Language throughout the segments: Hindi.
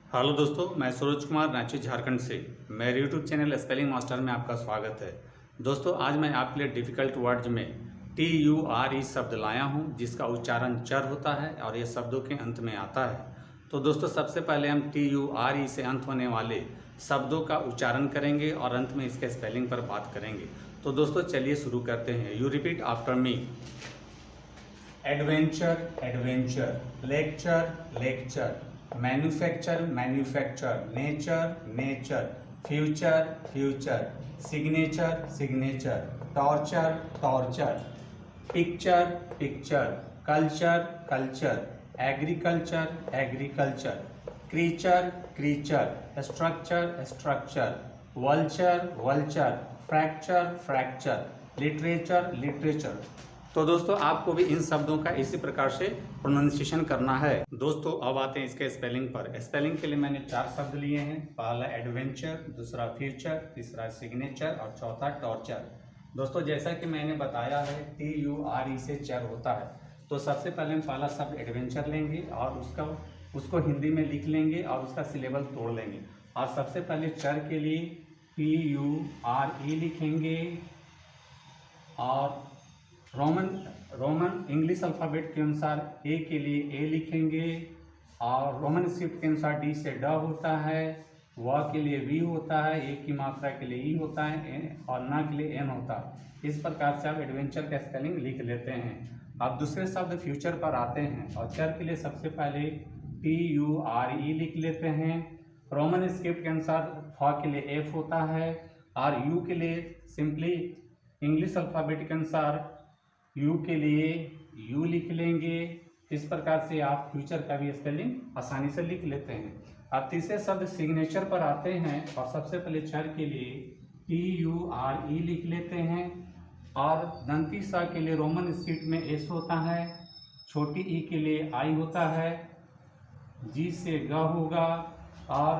हेलो दोस्तों, मैं सूरज कुमार रांची झारखंड से मेरे यूट्यूब चैनल स्पेलिंग मास्टर में आपका स्वागत है। दोस्तों, आज मैं आपके लिए डिफ़िकल्ट वर्ड्स में TURE शब्द लाया हूं, जिसका उच्चारण चर होता है और ये शब्दों के अंत में आता है। तो दोस्तों, सबसे पहले हम TURE से अंत होने वाले शब्दों का उच्चारण करेंगे और अंत में इसके स्पेलिंग पर बात करेंगे। तो दोस्तों, चलिए शुरू करते हैं। You repeat after me. Adventure adventure, lecture lecture, manufacture manufacture, nature nature, future future, signature signature, torture torture, picture picture, culture culture, agriculture agriculture, creature creature, structure structure, vulture vulture, fracture fracture, literature literature. तो दोस्तों, आपको भी इन शब्दों का इसी प्रकार से प्रोनाउंसिएशन करना है। दोस्तों, अब आते हैं इसके स्पेलिंग पर। स्पेलिंग के लिए मैंने 4 शब्द लिए हैं। पहला एडवेंचर, दूसरा फ्यूचर, तीसरा सिग्नेचर और चौथा टॉर्चर। दोस्तों, जैसा कि मैंने बताया है, TURE से चर होता है। तो सबसे पहले हम पहला शब्द एडवेंचर लेंगे और उसको हिंदी में लिख लेंगे और उसका सिलेबल तोड़ लेंगे। और सबसे पहले चर के लिए PURE लिखेंगे और रोमन इंग्लिश अल्फ़ाबेट के अनुसार ए के लिए ए लिखेंगे और रोमन स्क्रिप्ट के अनुसार डी से ड होता है, व के लिए वी होता है, ए की मात्रा के लिए ई होता है और न के लिए एन होता है। इस प्रकार से आप एडवेंचर का स्पेलिंग लिख लेते हैं। अब दूसरे शब्द फ्यूचर पर आते हैं और चर के लिए सबसे पहले TURE लिख लेते हैं। रोमन स्क्रिप्ट के अनुसार फ के लिए एफ होता है और यू के लिए सिंपली इंग्लिश अल्फ़ाबेट के अनुसार यू के लिए यू लिख लेंगे। इस प्रकार से आप फ्यूचर का भी स्पेलिंग आसानी से लिख लेते हैं। अब तीसरे शब्द सिग्नेचर पर आते हैं और सबसे पहले चर के लिए TURE लिख लेते हैं और दंती सा के लिए रोमन स्क्रिप्ट में एस होता है, छोटी ई के लिए आई होता है, जी से ग होगा और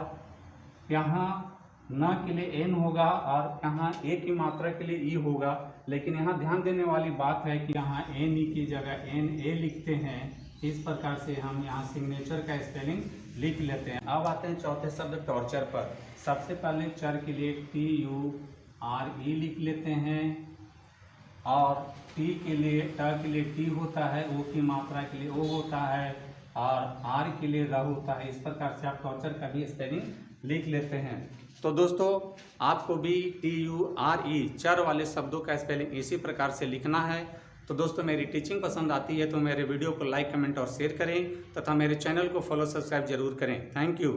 यहाँ न के लिए एन होगा और यहाँ ए की मात्रा के लिए ई होगा। लेकिन यहाँ ध्यान देने वाली बात है कि यहाँ एन ई की जगह NA लिखते हैं। इस प्रकार से हम यहाँ सिग्नेचर का स्पेलिंग लिख लेते हैं। अब आते हैं चौथे शब्द टॉर्चर पर। सबसे पहले चर के लिए TURE लिख लेते हैं और टी के लिए टी होता है, ओ की मात्रा के लिए ओ होता है और आर के लिए र होता है। इस प्रकार से आप टॉर्चर का भी स्पेलिंग लिख लेते हैं। तो दोस्तों, आपको भी TURE चर वाले शब्दों का स्पेलिंग इसी प्रकार से लिखना है। तो दोस्तों, मेरी टीचिंग पसंद आती है तो मेरे वीडियो को लाइक, कमेंट और शेयर करें तथा मेरे चैनल को फॉलो सब्सक्राइब जरूर करें। Thank you.